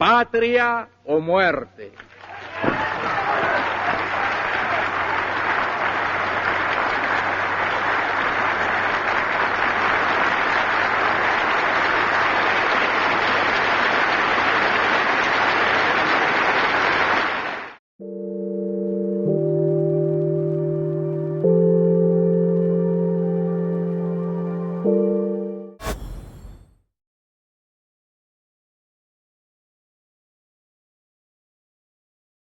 patria o muerte.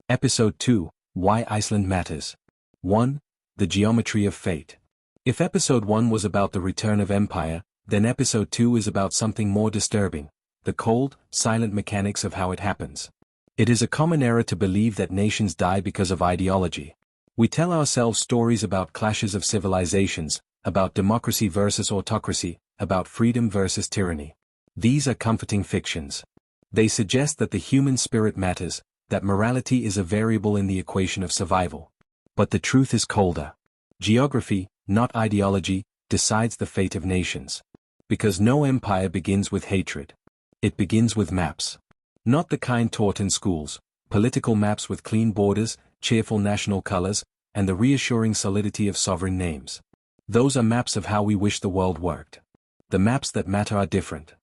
Episode 2, Why Iceland Matters. 1. The Geometry of Fate. If Episode 1 was about the return of empire, then Episode 2 is about something more disturbing, the cold, silent mechanics of how it happens. It is a common error to believe that nations die because of ideology. We tell ourselves stories about clashes of civilizations, about democracy versus autocracy, about freedom versus tyranny. These are comforting fictions. They suggest that the human spirit matters, that morality is a variable in the equation of survival. But the truth is colder. Geography, not ideology, decides the fate of nations. Because no empire begins with hatred. It begins with maps. Not the kind taught in schools, political maps with clean borders, cheerful national colors, and the reassuring solidity of sovereign names. Those are maps of how we wish the world worked. The maps that matter are different.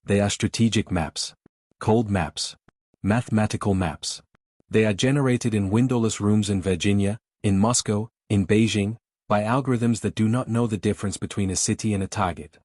They are strategic maps. Cold maps. Mathematical maps. They are generated in windowless rooms in Virginia, in Moscow, in Beijing, by algorithms that do not know the difference between a city and a target.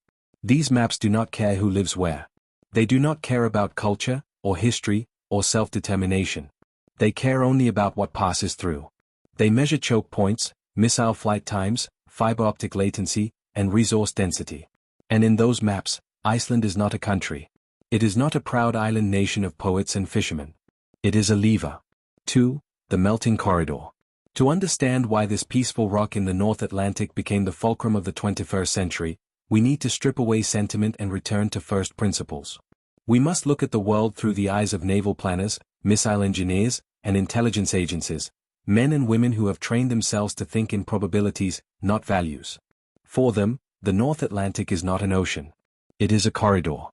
These maps do not care who lives where. They do not care about culture, or history, or self-determination. They care only about what passes through. They measure choke points, missile flight times, fiber optic latency, and resource density. And in those maps, Iceland is not a country. It is not a proud island nation of poets and fishermen. It is a lever. 2. The melting corridor. To understand why this peaceful rock in the North Atlantic became the fulcrum of the 21st century, we need to strip away sentiment and return to first principles. We must look at the world through the eyes of naval planners, missile engineers, and intelligence agencies, men and women who have trained themselves to think in probabilities, not values. For them, the North Atlantic is not an ocean. It is a corridor.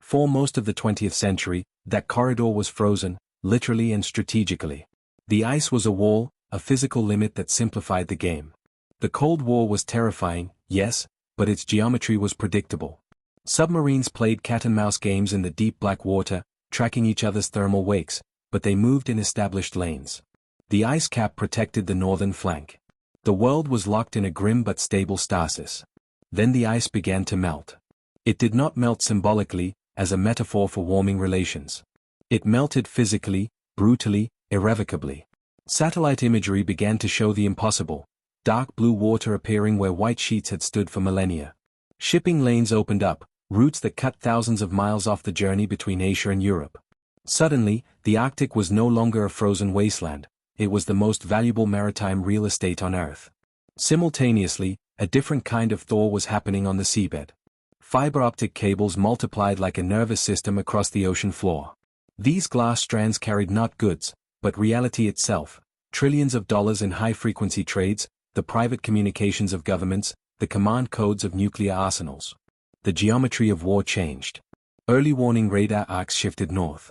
For most of the 20th century, that corridor was frozen, literally and strategically. The ice was a wall, a physical limit that simplified the game. The Cold War was terrifying, yes, but its geometry was predictable. Submarines played cat-and-mouse games in the deep black water, tracking each other's thermal wakes, but they moved in established lanes. The ice cap protected the northern flank. The world was locked in a grim but stable stasis. Then the ice began to melt. It did not melt symbolically, as a metaphor for warming relations. It melted physically, brutally, irrevocably. Satellite imagery began to show the impossible, dark blue water appearing where white sheets had stood for millennia. Shipping lanes opened up, routes that cut thousands of miles off the journey between Asia and Europe. Suddenly, the Arctic was no longer a frozen wasteland, it was the most valuable maritime real estate on Earth. Simultaneously, a different kind of thaw was happening on the seabed. Fiber optic cables multiplied like a nervous system across the ocean floor. These glass strands carried not goods, but reality itself, trillions of dollars in high-frequency trades, the private communications of governments, the command codes of nuclear arsenals. The geometry of war changed. Early warning radar arcs shifted north.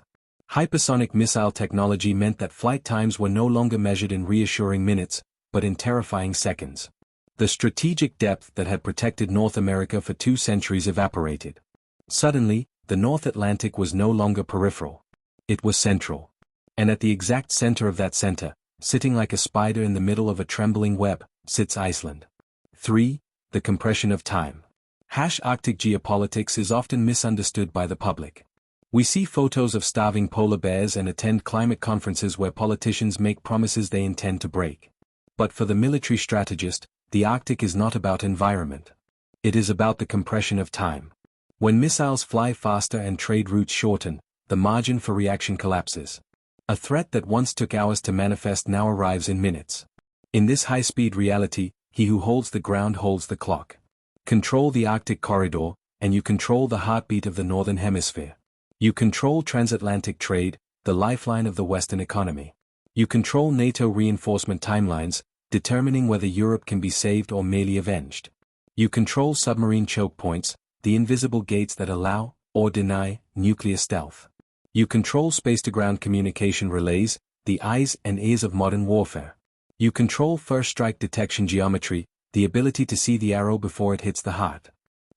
Hypersonic missile technology meant that flight times were no longer measured in reassuring minutes, but in terrifying seconds. The strategic depth that had protected North America for 2 centuries evaporated. Suddenly, the North Atlantic was no longer peripheral. It was central. And at the exact center of that center, sitting like a spider in the middle of a trembling web, sits Iceland. 3. The compression of time. Arctic geopolitics is often misunderstood by the public. We see photos of starving polar bears and attend climate conferences where politicians make promises they intend to break. But for the military strategist, the Arctic is not about environment. It is about the compression of time. When missiles fly faster and trade routes shorten, the margin for reaction collapses. A threat that once took hours to manifest now arrives in minutes. In this high-speed reality, he who holds the ground holds the clock. Control the Arctic corridor, and you control the heartbeat of the Northern Hemisphere. You control transatlantic trade, the lifeline of the Western economy. You control NATO reinforcement timelines, determining whether Europe can be saved or merely avenged. You control submarine choke points, the invisible gates that allow, or deny, nuclear stealth. You control space-to-ground communication relays, the eyes and ears of modern warfare. You control first strike detection geometry, the ability to see the arrow before it hits the heart.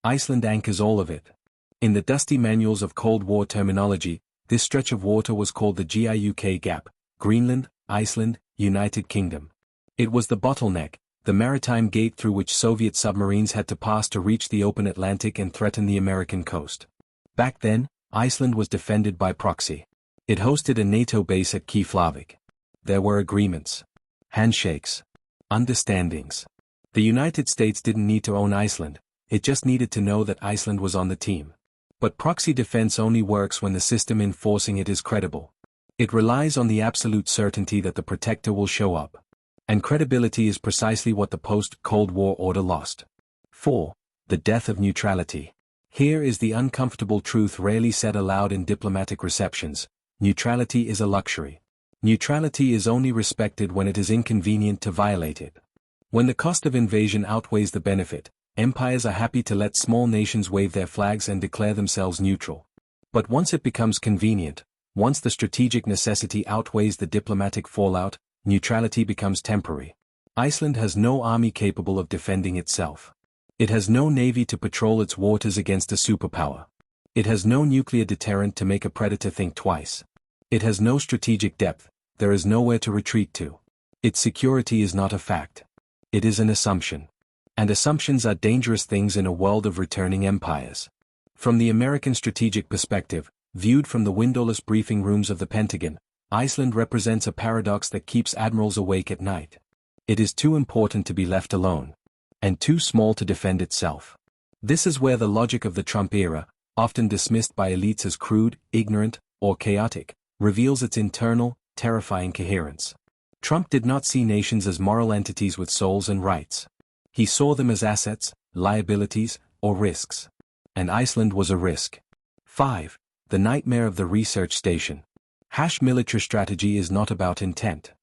Iceland anchors all of it. In the dusty manuals of Cold War terminology, this stretch of water was called the GIUK Gap, Greenland, Iceland, United Kingdom. It was the bottleneck, the maritime gate through which Soviet submarines had to pass to reach the open Atlantic and threaten the American coast. Back then, Iceland was defended by proxy. It hosted a NATO base at Keflavik. There were agreements, handshakes, understandings. The United States didn't need to own Iceland, it just needed to know that Iceland was on the team. But proxy defense only works when the system enforcing it is credible. It relies on the absolute certainty that the protector will show up. And credibility is precisely what the post-Cold War order lost. 4. The death of neutrality. Here is the uncomfortable truth rarely said aloud in diplomatic receptions: neutrality is a luxury. Neutrality is only respected when it is inconvenient to violate it. When the cost of invasion outweighs the benefit, empires are happy to let small nations wave their flags and declare themselves neutral. But once it becomes convenient, once the strategic necessity outweighs the diplomatic fallout, neutrality becomes temporary. Iceland has no army capable of defending itself. It has no navy to patrol its waters against a superpower. It has no nuclear deterrent to make a predator think twice. It has no strategic depth, there is nowhere to retreat to. Its security is not a fact. It is an assumption. And assumptions are dangerous things in a world of returning empires. From the American strategic perspective, viewed from the windowless briefing rooms of the Pentagon, Iceland represents a paradox that keeps admirals awake at night. It is too important to be left alone. And too small to defend itself. This is where the logic of the Trump era, often dismissed by elites as crude, ignorant, or chaotic, reveals its internal, terrifying coherence. Trump did not see nations as moral entities with souls and rights. He saw them as assets, liabilities, or risks. And Iceland was a risk. 5. The nightmare of the research station. Military strategy is not about intent.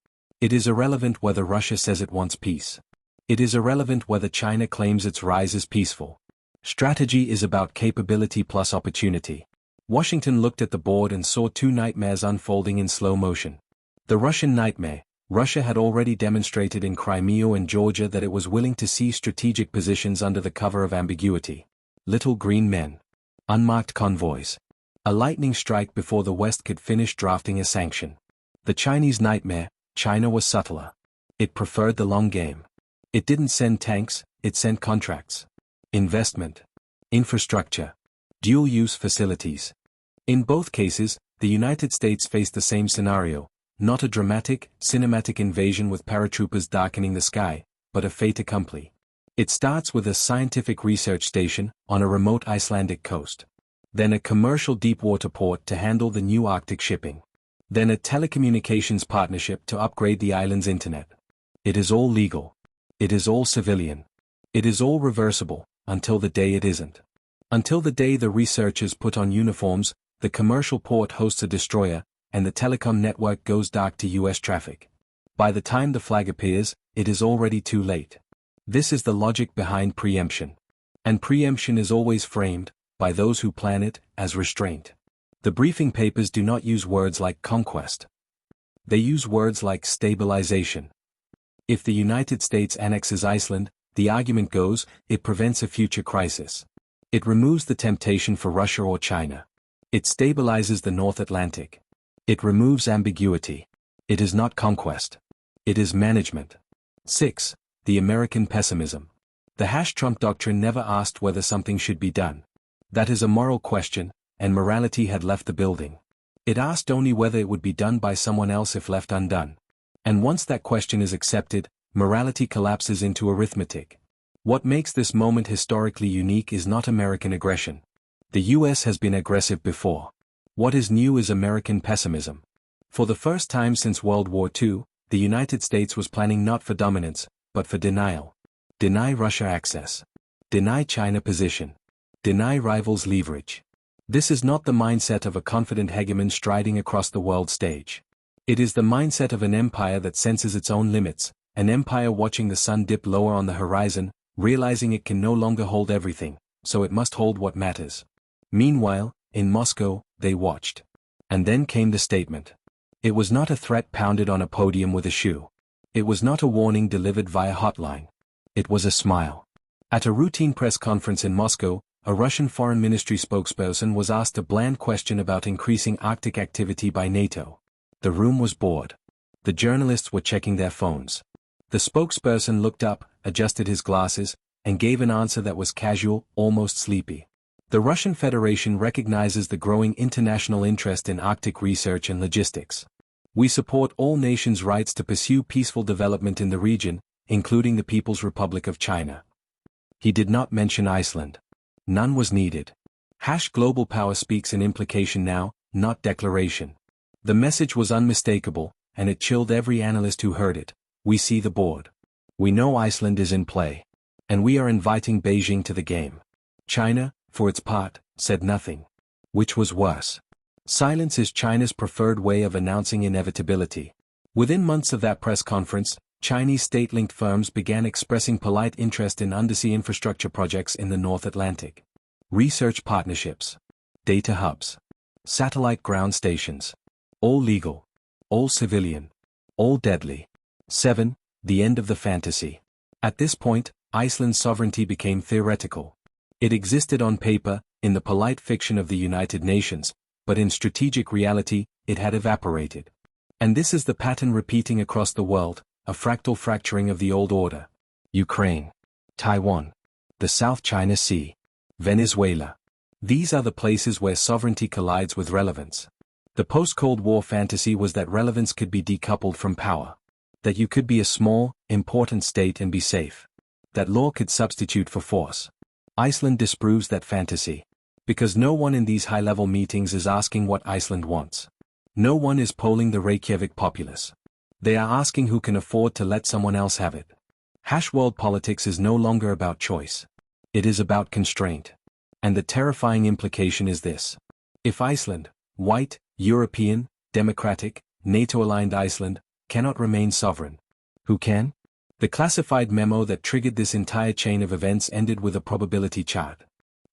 It is irrelevant whether Russia says it wants peace. It is irrelevant whether China claims its rise is peaceful. Strategy is about capability plus opportunity. Washington looked at the board and saw two nightmares unfolding in slow motion. The Russian nightmare: Russia had already demonstrated in Crimea and Georgia that it was willing to seize strategic positions under the cover of ambiguity. Little green men. Unmarked convoys. A lightning strike before the West could finish drafting a sanction. The Chinese nightmare: China was subtler. It preferred the long game. It didn't send tanks, it sent contracts. Investment. Infrastructure. Dual-use facilities. In both cases, the United States faced the same scenario, not a dramatic, cinematic invasion with paratroopers darkening the sky, but a fait accompli. It starts with a scientific research station on a remote Icelandic coast. Then a commercial deep-water port to handle the new Arctic shipping. Then a telecommunications partnership to upgrade the island's internet. It is all legal. It is all civilian. It is all reversible, until the day it isn't. Until the day the researchers put on uniforms, the commercial port hosts a destroyer, and the telecom network goes dark to US traffic. By the time the flag appears, it is already too late. This is the logic behind preemption. And preemption is always framed, by those who plan it, as restraint. The briefing papers do not use words like conquest. They use words like stabilization. If the United States annexes Iceland, the argument goes, it prevents a future crisis. It removes the temptation for Russia or China. It stabilizes the North Atlantic. It removes ambiguity. It is not conquest. It is management. 6. The American pessimism. The Trump doctrine never asked whether something should be done. That is a moral question, and morality had left the building. It asked only whether it would be done by someone else if left undone. And once that question is accepted, morality collapses into arithmetic. What makes this moment historically unique is not American aggression. The US has been aggressive before. What is new is American pessimism. For the first time since World War II, the United States was planning not for dominance, but for denial. Deny Russia access. Deny China position. Deny rivals leverage. This is not the mindset of a confident hegemon striding across the world stage. It is the mindset of an empire that senses its own limits, an empire watching the sun dip lower on the horizon, realizing it can no longer hold everything, so it must hold what matters. Meanwhile, in Moscow, they watched. And then came the statement. It was not a threat pounded on a podium with a shoe. It was not a warning delivered via hotline. It was a smile. At a routine press conference in Moscow, a Russian Foreign Ministry spokesperson was asked a bland question about increasing Arctic activity by NATO. The room was bored. The journalists were checking their phones. The spokesperson looked up, adjusted his glasses, and gave an answer that was casual, almost sleepy. The Russian Federation recognizes the growing international interest in Arctic research and logistics. We support all nations' rights to pursue peaceful development in the region, including the People's Republic of China. He did not mention Iceland. None was needed. Global power speaks in implication now, not declaration. The message was unmistakable, and it chilled every analyst who heard it. We see the board. We know Iceland is in play. And we are inviting Beijing to the game. China, for its part, said nothing. Which was worse. Silence is China's preferred way of announcing inevitability. Within months of that press conference, Chinese state-linked firms began expressing polite interest in undersea infrastructure projects in the North Atlantic. Research partnerships. Data hubs. Satellite ground stations. All legal. All civilian. All deadly. 7. The end of the fantasy. At this point, Iceland's sovereignty became theoretical. It existed on paper, in the polite fiction of the United Nations, but in strategic reality, it had evaporated. And this is the pattern repeating across the world, a fractal fracturing of the old order. Ukraine. Taiwan. The South China Sea. Venezuela. These are the places where sovereignty collides with relevance. The post-Cold War fantasy was that relevance could be decoupled from power. That you could be a small, important state and be safe. That law could substitute for force. Iceland disproves that fantasy. Because no one in these high-level meetings is asking what Iceland wants. No one is polling the Reykjavik populace. They are asking who can afford to let someone else have it. World politics is no longer about choice. It is about constraint. And the terrifying implication is this. If Iceland, white, European, democratic, NATO-aligned Iceland, cannot remain sovereign, who can? The classified memo that triggered this entire chain of events ended with a probability chart.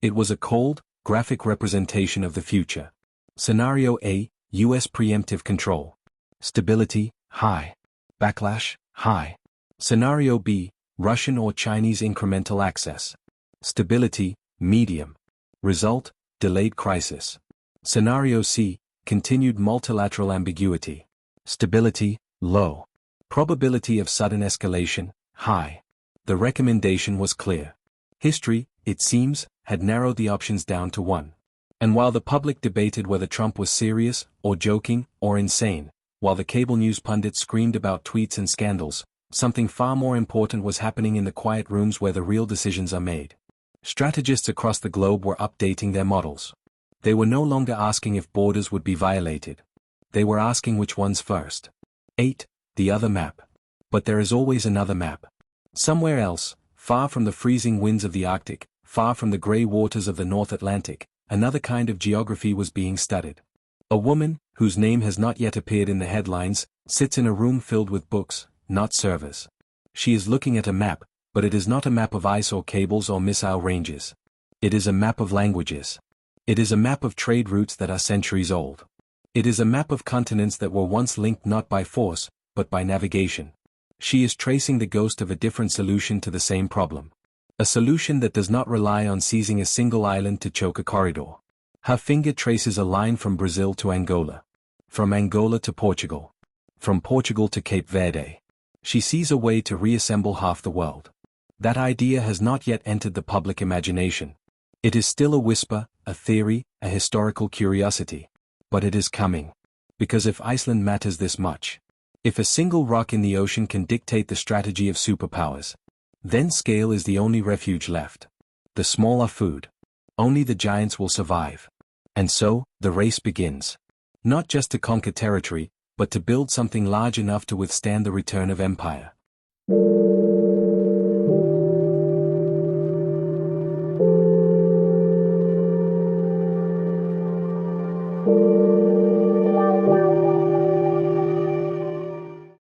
It was a cold, graphic representation of the future. Scenario A, US preemptive control. Stability, high. Backlash, high. Scenario B, Russian or Chinese incremental access. Stability, medium. Result, delayed crisis. Scenario C, continued multilateral ambiguity. Stability, low. Probability of sudden escalation, high. The recommendation was clear. History, it seems, had narrowed the options down to one. And while the public debated whether Trump was serious, or joking, or insane, while the cable news pundits screamed about tweets and scandals, something far more important was happening in the quiet rooms where the real decisions are made. Strategists across the globe were updating their models. They were no longer asking if borders would be violated. They were asking which ones first. 8. The other map. But there is always another map. Somewhere else, far from the freezing winds of the Arctic, far from the grey waters of the North Atlantic, another kind of geography was being studied. A woman, whose name has not yet appeared in the headlines, sits in a room filled with books, not servers. She is looking at a map, but it is not a map of ice or cables or missile ranges. It is a map of languages. It is a map of trade routes that are centuries old. It is a map of continents that were once linked not by force, but by navigation. She is tracing the ghost of a different solution to the same problem. A solution that does not rely on seizing a single island to choke a corridor. Her finger traces a line from Brazil to Angola. From Angola to Portugal. From Portugal to Cape Verde. She sees a way to reassemble half the world. That idea has not yet entered the public imagination. It is still a whisper, a theory, a historical curiosity. But it is coming. Because if Iceland matters this much, if a single rock in the ocean can dictate the strategy of superpowers, then scale is the only refuge left. The small are food. Only the giants will survive. And so, the race begins. Not just to conquer territory, but to build something large enough to withstand the return of empire.